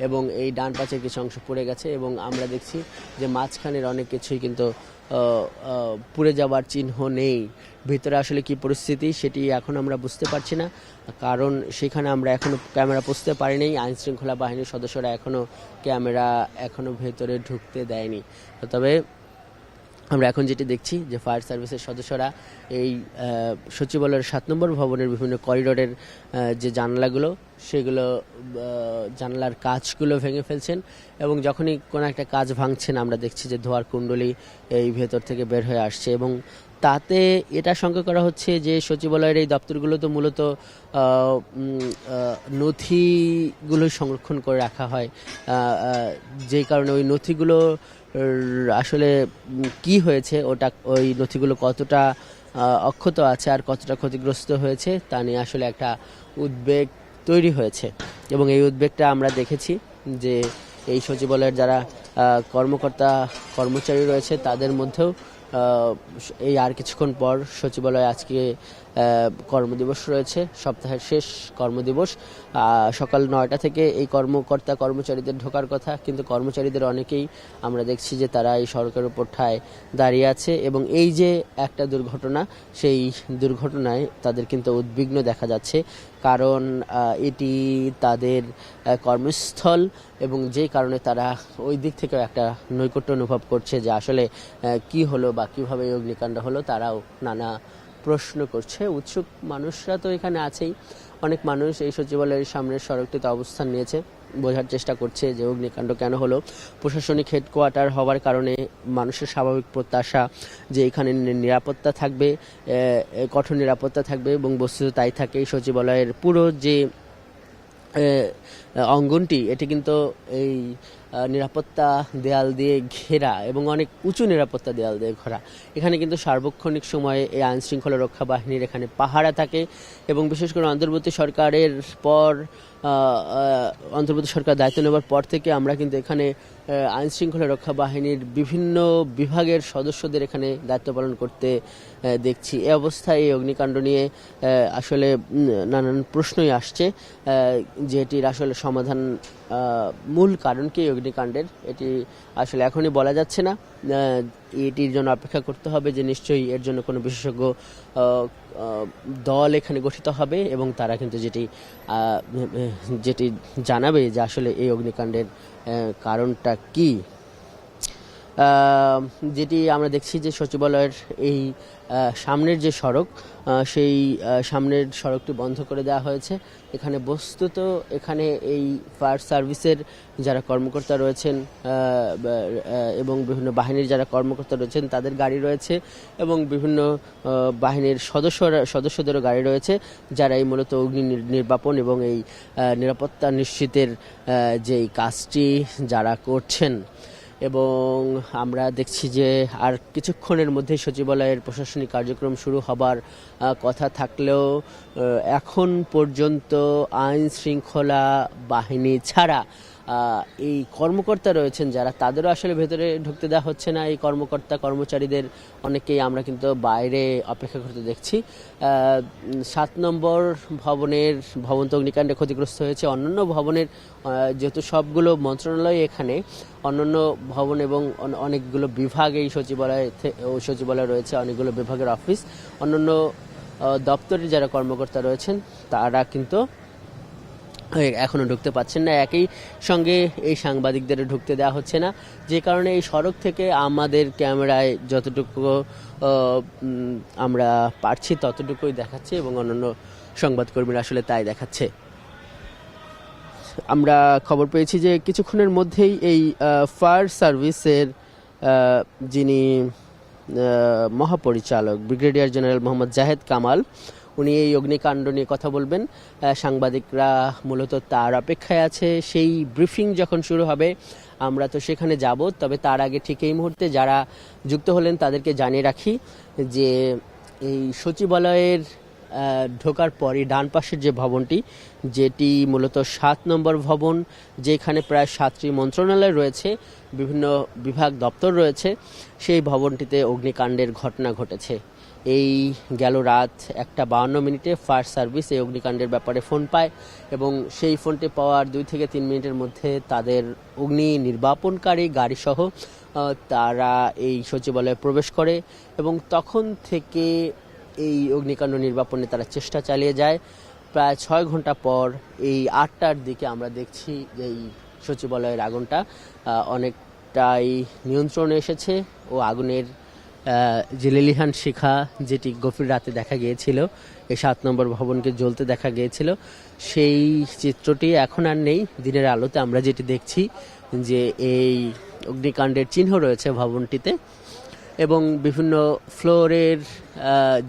এবং এই ডান পাশের কিছু অংশ পড়ে গেছে এবং আমরা দেখছি যে মাঝখানের অনেক কিছুই কিন্তু পুড়ে যাওয়ার চিহ্ন নেই। ভিতরে আসলে কি পরিস্থিতি সেটি এখন আমরা বুঝতে পারছি না, কারণ সেখানে আমরা এখনো ক্যামেরা পুষতে পারিনি। আইন শৃঙ্খলা বাহিনীর সদস্যরা এখনো ভেতরে ঢুকতে দেয়নি। তবে আমরা এখন যেটি দেখছি যে ফায়ার সার্ভিসের সদস্যরা এই সচিবালয়ের 7 নম্বর ভবনের বিভিন্ন করিডোরের যে জানালাগুলো সেগুলো জানালার কাঁচগুলো ভেঙে ফেলছেন এবং যখনই কোনো একটা কাঁচ ভাঙছেন আমরা দেখছি যে ধোঁয়ার কুণ্ডলী এই ভেতর থেকে বের হয়ে আসছে এবং তাতে এটা শঙ্কা করা হচ্ছে যে সচিবালয়ের এই দপ্তরগুলো তো মূলত নথিগুলো সংরক্ষণ করে রাখা হয়, যেই কারণে ওই নথিগুলো আসলে কি হয়েছে, ওই নথিগুলো কতটা অক্ষত আছে আর কতটা ক্ষতিগ্রস্ত হয়েছে তা নিয়ে আসলে একটা উদ্বেগ তৈরি হয়েছে এবং এই উদ্বেগটা আমরা দেখেছি যে এই সচিবালয়ের যারা কর্মচারী রয়েছে তাদের মধ্যেও এই আর কিছুক্ষণ পর সচিবালয়ে আজকে কর্মদিবস রয়েছে, সপ্তাহের শেষ কর্মদিবস। সকাল 9টা থেকে এই কর্মচারীদের ঢোকার কথা, কিন্তু কর্মচারীদের অনেকেই আমরা দেখছি যে তারা এই সড়কের উপর ঠায় দাঁড়িয়ে আছে এবং এই যে একটা দুর্ঘটনা, সেই দুর্ঘটনায় তাদের কিন্তু উদ্বিগ্ন দেখা যাচ্ছে, কারণ এটি তাদের কর্মস্থল এবং যেই কারণে তারা ওই দিক থেকেও একটা নৈকট্য অনুভব করছে যে আসলে কি হলো বা কীভাবে এই অগ্নিকাণ্ড হলো, তারাও নানা প্রশ্ন করছে। উৎসুক মানুষরা তো এখানে আছেই, অনেক মানুষ এই সচিবালয়ের সামনের সড়কটিতে অবস্থান নিয়েছে, বোঝার চেষ্টা করছে যে অগ্নিকাণ্ড কেন হলো। প্রশাসনিক হেডকোয়ার্টার হওয়ার কারণে মানুষের স্বাভাবিক প্রত্যাশা যে এখানে নিরাপত্তা থাকবে, কঠোর নিরাপত্তা থাকবে এবং বস্তুত তাই থাকে। এই সচিবালয়ের পুরো যে অঙ্গনটি এটি কিন্তু এই নিরাপত্তা দেয়াল দিয়ে ঘেরা এবং অনেক উঁচু নিরাপত্তা দেয়াল দিয়ে ঘেরা। এখানে কিন্তু সার্বক্ষণিক সময়ে এই আইন শৃঙ্খলা রক্ষা বাহিনীর এখানে পাহারা থাকে এবং বিশেষ করে অন্তর্বর্তী সরকারের পর অন্তর্বর্তী সরকার দায়িত্ব নেওয়ার পর থেকে আমরা কিন্তু এখানে আইন শৃঙ্খলা রক্ষা বাহিনীর বিভিন্ন বিভাগের সদস্যদের এখানে দায়িত্ব পালন করতে দেখছি। এই অবস্থায় এই অগ্নিকাণ্ড নিয়ে আসলে নানান প্রশ্নই আসছে যে এটির আসলে সমাধান মূল কারণ কি এই অগ্নিকাণ্ডের, এটি আসলে এখনই বলা যাচ্ছে না। এটির জন্য অপেক্ষা করতে হবে যে নিশ্চয়ই এর জন্য কোনো বিশেষজ্ঞ দল এখানে গঠিত হবে এবং তারা কিন্তু যেটি জানাবে যে আসলে এই অগ্নিকাণ্ডের কারণটা কি। যেটি আমরা দেখছি যে সচিবালয়ের এই সামনের যে সড়ক সেই সামনের সড়কটি বন্ধ করে দেওয়া হয়েছে। এখানে বস্তুত এখানে এই ফায়ার সার্ভিসের যারা কর্মকর্তা রয়েছেন এবং বিভিন্ন বাহিনীর যারা কর্মকর্তা রয়েছেন তাদের গাড়ি রয়েছে এবং বিভিন্ন বাহিনীর সদস্যদেরও গাড়ি রয়েছে যারা এই মূলত অগ্নি নির্বাপন এবং এই নিরাপত্তা নিশ্চিতের যেই কাজটি যারা করছেন। এবং আমরা দেখছি যে আর কিছুক্ষণের মধ্যে সচিবালয়ের প্রশাসনিক কার্যক্রম শুরু হবার কথা থাকলেও এখন পর্যন্ত আইন শৃঙ্খলা বাহিনী ছাড়া এই কর্মকর্তা রয়েছেন যারা, তাদেরও আসলে ভেতরে ঢুকতে দেওয়া হচ্ছে না। এই কর্মচারীদের অনেকেই আমরা কিন্তু বাইরে অপেক্ষা করতে দেখছি। 7 নম্বর ভবন তো অগ্নিকাণ্ডে ক্ষতিগ্রস্ত হয়েছে। অন্যান্য ভবনের যেহেতু সবগুলো মন্ত্রণালয় এখানে, অন্যান্য ভবন এবং অনেকগুলো বিভাগ এই সচিবালয় রয়েছে, অনেকগুলো বিভাগের অফিস, অন্যান্য দপ্তরের যারা কর্মকর্তা রয়েছেন তারা কিন্তু এখনো ঢুকতে পাচ্ছেন না। একই সঙ্গে এই সাংবাদিকদের ঢুকতে দেওয়া হচ্ছে না, যে কারণে এই সড়ক থেকে আমাদের ক্যামেরায় যতটুকু আমরা পারছি ততটুকুই দেখাচ্ছে এবং অন্যান্য সংবাদকর্মীরা আসলে তাই দেখাচ্ছে। আমরা খবর পেয়েছি যে কিছুক্ষণের মধ্যেই এই ফায়ার সার্ভিসের যিনি মহাপরিচালক ব্রিগেডিয়ার জেনারেল মোহাম্মদ জাহেদ কামাল, উনি এই অগ্নিকাণ্ড নিয়ে কথা বলবেন। সাংবাদিকরা মূলত তার অপেক্ষায় আছে। সেই ব্রিফিং যখন শুরু হবে আমরা তো সেখানে যাব, তবে তার আগে ঠিক এই মুহূর্তে যারা যুক্ত হলেন তাদেরকে জানিয়ে রাখি যে এই সচিবালয়ের ঢোকার পরই ডান পাশের যে ভবনটি, যেটি মূলত 7 নম্বর ভবন, যেখানে প্রায় 7টি মন্ত্রণালয় রয়েছে, বিভিন্ন বিভাগ দপ্তর রয়েছে, সেই ভবনটিতে অগ্নিকাণ্ডের ঘটনা ঘটেছে। এই গেল রাত 1:52 ফায়ার সার্ভিস এই অগ্নিকাণ্ডের ব্যাপারে ফোন পায় এবং সেই ফোনটি পাওয়ার 2 থেকে 3 মিনিটের মধ্যে তাদের অগ্নি নির্বাপনকারী গাড়িসহ তারা এই সচিবালয়ে প্রবেশ করে এবং তখন থেকে এই অগ্নিকাণ্ড নির্বাপনে তারা চেষ্টা চালিয়ে যায়। প্রায় 6 ঘন্টা পর এই 8টার দিকে আমরা দেখছি যে এই সচিবালয়ের আগুনটা অনেকটাই নিয়ন্ত্রণে এসেছে ও আগুনের যে লেলিহান শিখা যেটি গভীর রাতে দেখা গিয়েছিল, এই 7 নম্বর ভবনকে জ্বলতে দেখা গিয়েছিল, সেই চিত্রটি এখন আর নেই। দিনের আলোতে আমরা যেটি দেখছি যে এই অগ্নিকাণ্ডের চিহ্ন রয়েছে ভবনটিতে এবং বিভিন্ন ফ্লোরের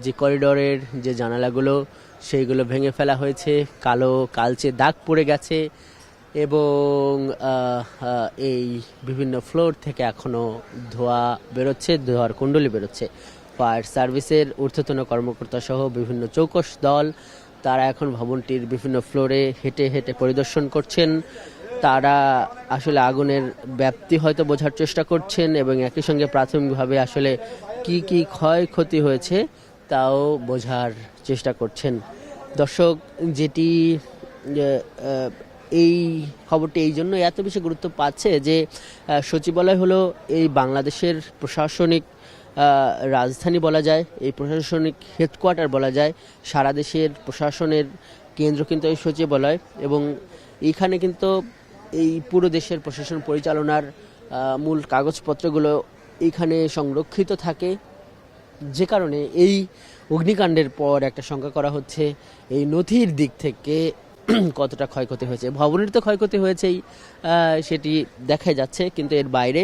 যে করিডোরের যে জানালাগুলো সেইগুলো ভেঙে ফেলা হয়েছে, কালচে দাগ পড়ে গেছে এবং এই বিভিন্ন ফ্লোর থেকে এখনও ধোঁয়া বেরোচ্ছে, ধোঁয়ার কুণ্ডলি বেরোচ্ছে। ফায়ার সার্ভিসের ঊর্ধ্বতন কর্মকর্তা সহ বিভিন্ন চৌকস দল তারা এখন ভবনটির বিভিন্ন ফ্লোরে হেঁটে হেঁটে পরিদর্শন করছেন। তারা আসলে আগুনের ব্যাপ্তি হয়তো বোঝার চেষ্টা করছেন এবং একই সঙ্গে প্রাথমিকভাবে আসলে কি ক্ষয়ক্ষতি হয়েছে তাও বোঝার চেষ্টা করছেন। দর্শক, যেটি এই খবরটি এই জন্য এত বেশি গুরুত্ব পাচ্ছে যে সচিবালয় হলো এই বাংলাদেশের প্রশাসনিক রাজধানী বলা যায়, এই প্রশাসনিক হেডকোয়ার্টার বলা যায়, সারা দেশের প্রশাসনের কেন্দ্র কিন্তু এই সচিবালয় এবং এইখানে কিন্তু এই পুরো দেশের প্রশাসন পরিচালনার মূল কাগজপত্রগুলো এইখানে সংরক্ষিত থাকে, যে কারণে এই অগ্নিকাণ্ডের পর একটা শঙ্কা করা হচ্ছে এই নথির দিক থেকে কতটা ক্ষয়ক্ষতি হয়েছে। ভবনের তো ক্ষয়ক্ষতি হয়েছেই, সেটি দেখা যাচ্ছে, কিন্তু এর বাইরে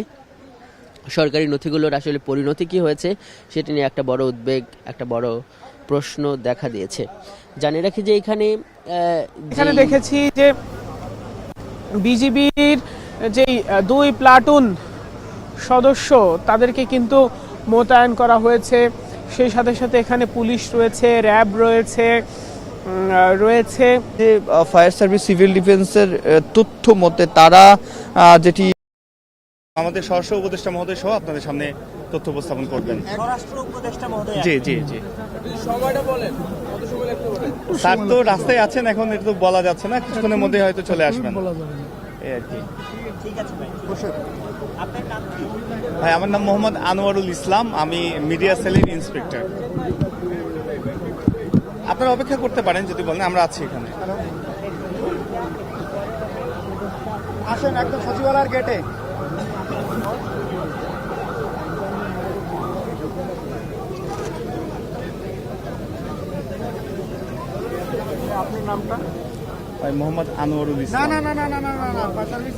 সরকারি নথিগুলোর আসলে পরিণতি কি হয়েছে সেটি নিয়ে একটা বড় উদ্বেগ, একটা বড় প্রশ্ন দেখা দিয়েছে। জানিয়ে রাখি যে এখানে দেখেছি যে বিজিবির যেই 2 প্লাটুন সদস্য তাদেরকে কিন্তু মোতায়েন করা হয়েছে। সেই সাথে সাথে এখানে পুলিশ রয়েছে, র্যাব রয়েছে। যে ফায়ার সার্ভিস সিভিল ডিফেন্সের তথ্য মতে তারা যেটি আমাদের স্বরাষ্ট্র উপদেষ্টা মহোদয় সহ আপনাদের সামনে তথ্য উপস্থাপন করবেন। স্বরাষ্ট্র উপদেষ্টা মহোদয় জি জি জি স্যার তো রাস্তায় আছেন এখন, এটা তো বলা যাচ্ছে না, কিছুক্ষণের মধ্যে হয়তো চলে আসবেন এই আর কি। ঠিক আছে ভাই, আপনার নাম কি? ভাই আমার নাম মোহাম্মদ আনোয়ারুল ইসলাম, আমি মিডিয়া সেলের ইন্সপেক্টর। আপনারা অপেক্ষা করতে পারেন যদি বলেন, আমরা আছি এখানে। আসেন একদম সচিবালয়ের গেটে। আপনার নামটা? ভাই মোহাম্মদ আনোয়ারুল না ইসলাম। না না না না না না না ফায়ার সার্ভিস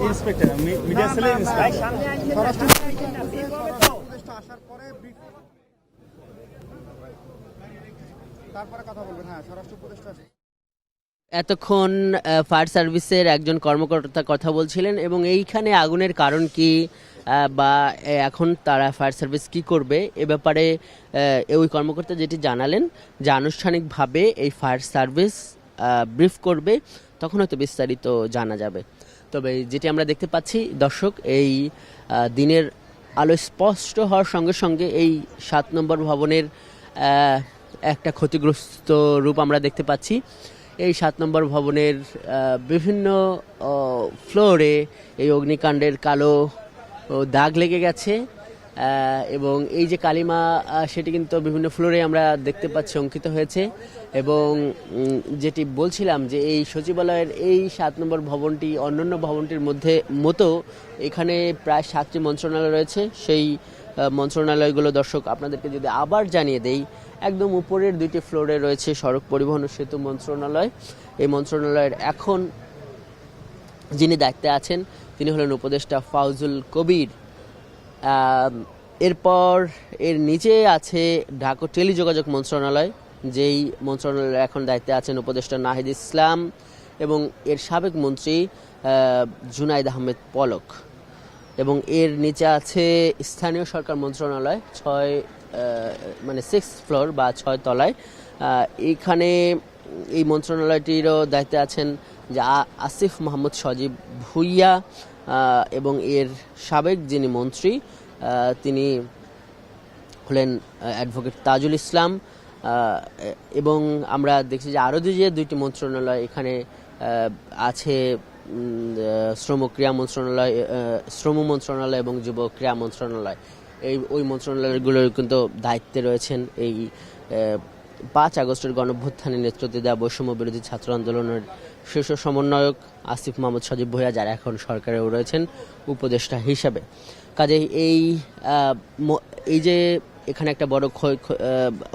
ইন্সপেক্টর, মিডিয়া সেলের ইন্সপেক্টর। সামনে আসেন, স্বরাষ্ট্র উপদেষ্টা আসার পরে তারপরে কথা বলবেন। হ্যাঁ, স্বরাষ্ট্র উপদেষ্টা এতক্ষণ ফায়ার সার্ভিসের একজন কর্মকর্তা কথা বলছিলেন এবং এইখানে আগুনের কারণ কি বা এখন তারা ফায়ার সার্ভিস কি করবে এ ব্যাপারে ওই কর্মকর্তা যেটি জানালেন যে আনুষ্ঠানিকভাবে এই ফায়ার সার্ভিস ব্রিফ করবে, তখন হয়তো বিস্তারিত জানা যাবে। তবে যেটি আমরা দেখতে পাচ্ছি দর্শক, এই দিনের আলো স্পষ্ট হওয়ার সঙ্গে সঙ্গে এই 7 নম্বর ভবনের একটা ক্ষতিগ্রস্ত রূপ আমরা দেখতে পাচ্ছি। এই 7 নম্বর ভবনের বিভিন্ন ফ্লোরে এই অগ্নিকাণ্ডের কালো দাগ লেগে গেছে এবং এই যে কালিমা সেটি কিন্তু বিভিন্ন ফ্লোরে আমরা দেখতে পাচ্ছি অঙ্কিত হয়েছে। এবং যেটি বলছিলাম যে এই সচিবালয়ের এই 7 নম্বর ভবনটি অন্যান্য ভবনটির মতো এখানে প্রায় 7টি মন্ত্রণালয় রয়েছে। সেই মন্ত্রণালয়গুলো দর্শক আপনাদেরকে যদি আবার জানিয়ে দেই, একদম উপরের 2টি ফ্লোরে রয়েছে সড়ক পরিবহন ও সেতু মন্ত্রণালয়। এই মন্ত্রণালয়ের এখন যিনি দায়িত্বে আছেন তিনি হলেন উপদেষ্টা ফাউজুল কবির। এরপর এর নিচে আছে ঢাকা টেলিযোগাযোগ মন্ত্রণালয়, যেই মন্ত্রণালয়ে এখন দায়িত্বে আছেন উপদেষ্টা নাহিদ ইসলাম এবং এর সাবেক মন্ত্রী জুনাইদ আহমেদ পলক। এবং এর নিচে আছে স্থানীয় সরকার মন্ত্রণালয় 6 ফ্লোর বা 6 তলায়। এইখানে এই মন্ত্রণালয়টিরও দায়িত্বে আছেন যে আসিফ মোহাম্মদ সজীব ভুইয়া এবং এর সাবেক যিনি মন্ত্রী তিনি হলেন অ্যাডভোকেট তাজুল ইসলাম। এবং আমরা দেখছি যে আরও যে 2টি মন্ত্রণালয় এখানে আছে, শ্রম মন্ত্রণালয় এবং যুব ক্রীড়া মন্ত্রণালয়। ওই মন্ত্রণালয়গুলোর কিন্তু দায়িত্বে রয়েছেন এই 5 আগস্টের গণঅভ্যুত্থানে নেতৃত্ব দেওয়া বৈষম্য বিরোধী ছাত্র আন্দোলনের শীর্ষ সমন্বয়ক আসিফ মোহাম্মদ সজীব ভুইয়া, যারা এখন সরকারেও রয়েছেন উপদেষ্টা হিসাবে। কাজেই এই যে এখানে একটা বড়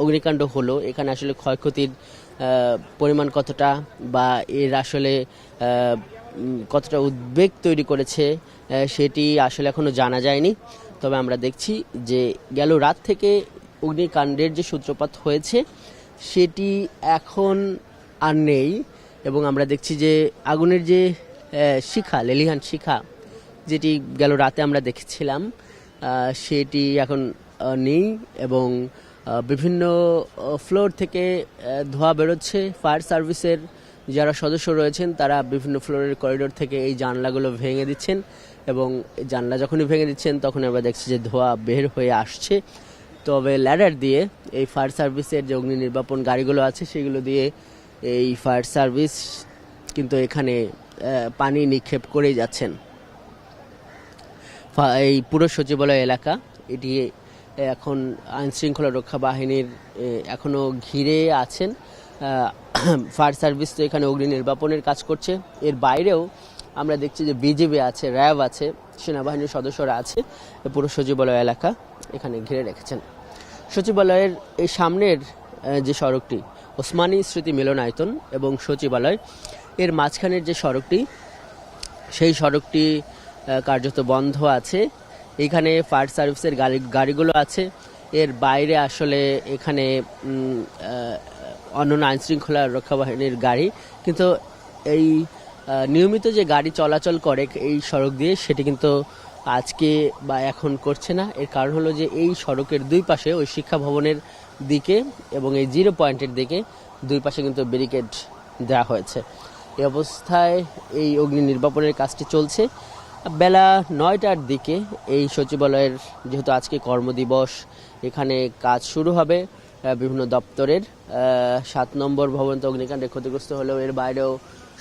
অগ্নিকাণ্ড হলো, এখানে আসলে ক্ষয়ক্ষতির পরিমাণ কতটা বা এর আসলে কতটা উদ্বেগ তৈরি করেছে সেটি আসলে এখনো জানা যায়নি। তবে আমরা দেখছি যে গেল রাত থেকে অগ্নিকাণ্ডের যে সূত্রপাত হয়েছে সেটি এখন আর নেই এবং আমরা দেখছি যে আগুনের যে শিখা, লেলিহান শিখা যেটি গেল রাতে আমরা দেখেছিলাম সেটি এখন নেই এবং বিভিন্ন ফ্লোর থেকে ধোঁয়া বেরোচ্ছে। ফায়ার সার্ভিসের যারা সদস্য রয়েছেন তারা বিভিন্ন ফ্লোরের করিডোর থেকে এই জানলাগুলো ভেঙে দিচ্ছেন এবং জানলা যখনই ভেঙে দিচ্ছেন তখন আমরা দেখছি যে ধোঁয়া বের হয়ে আসছে। তবে ল্যাডার দিয়ে এই ফায়ার সার্ভিসের যে অগ্নি নির্বাপন গাড়িগুলো আছে সেগুলো দিয়ে এই ফায়ার সার্ভিস কিন্তু এখানে পানি নিক্ষেপ করেই যাচ্ছেন। এই পুরো সচিবালয় এলাকা এটি এখন আইনশৃঙ্খলা রক্ষা বাহিনীর এখনও ঘিরে আছেন। ফায়ার সার্ভিস তো এখানে অগ্নি নির্বাপনের কাজ করছে। এর বাইরেও আমরা দেখছি যে বিজিবি আছে, র্যাব আছে, সেনাবাহিনীর সদস্যরা আছে। পুরো সচিবালয় এলাকা এখানে ঘিরে রেখেছেন। সচিবালয়ের এই সামনের যে সড়কটি ওসমানী স্মৃতি মিলনায়তন এবং সচিবালয় এর মাঝখানের যে সড়কটি, সেই সড়কটি কার্যত বন্ধ আছে। এখানে ফায়ার সার্ভিসের গাড়িগুলো আছে। এর বাইরে আসলে এখানে অন্যান্য আইনশৃঙ্খলা রক্ষা বাহিনীর গাড়ি, কিন্তু এই নিয়মিত যে গাড়ি চলাচল করে এই সড়ক দিয়ে সেটি কিন্তু আজকে বা এখন করছে না। এর কারণ হলো যে এই সড়কের দুই পাশে ওই শিক্ষা ভবনের দিকে এবং এই 0 পয়েন্টের দিকে দুই পাশে কিন্তু ব্যারিকেড দেওয়া হয়েছে। এই অবস্থায় এই অগ্নি নির্বাপনের কাজটি চলছে। বেলা 9টার দিকে এই সচিবালয়ের, যেহেতু আজকে কর্মদিবস, এখানে কাজ শুরু হবে বিভিন্ন দপ্তরের। 7 নম্বর ভবন তো অগ্নিকাণ্ডে ক্ষতিগ্রস্ত হলেও এর বাইরেও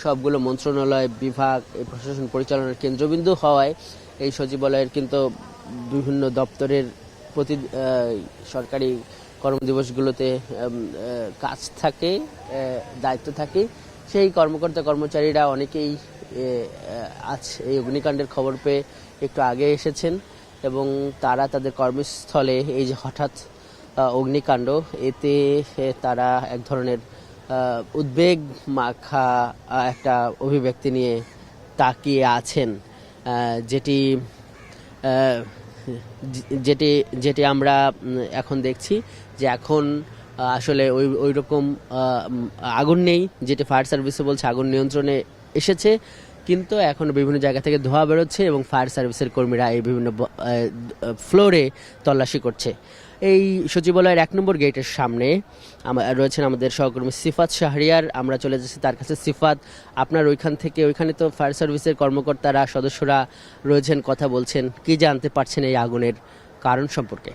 সবগুলো মন্ত্রণালয়, বিভাগ, এই প্রশাসন পরিচালনার কেন্দ্রবিন্দু হওয়ায় এই সচিবালয়ের কিন্তু বিভিন্ন দপ্তরের প্রতি সরকারি কর্মদিবসগুলোতে কাজ থাকে, দায়িত্ব থাকে। সেই কর্মকর্তা কর্মচারীরা অনেকেই আজ এই অগ্নিকাণ্ডের খবর পেয়ে একটু আগে এসেছেন এবং তারা তাদের কর্মস্থলে এই যে হঠাৎ অগ্নিকাণ্ড, এতে তারা এক ধরনের উদ্বেগ মাখা একটা অভিব্যক্তি নিয়ে তাকিয়ে আছেন, যেটি যেটি যেটি আমরা এখন দেখছি যে এখন আসলে ওই রকম আগুন নেই, যেটি ফায়ার সার্ভিসে বলছে আগুন নিয়ন্ত্রণে এসেছে, কিন্তু এখন বিভিন্ন জায়গা থেকে ধোঁয়া বেরোচ্ছে এবং ফায়ার সার্ভিসের কর্মীরা এই বিভিন্ন ফ্লোরে তল্লাশি করছে। এই সচিবালয়ের 1 নম্বর গেটের সামনে রয়েছেন আমাদের সহকর্মী সিফাত শাহরিয়ার। আমরা চলে যাচ্ছি তার কাছে। সিফাত, আপনার ওইখানে তো ফায়ার সার্ভিসের কর্মকর্তারা, সদস্যরা রয়েছেন, কথা বলছেন, কি জানতে পারছেন এই আগুনের কারণ সম্পর্কে?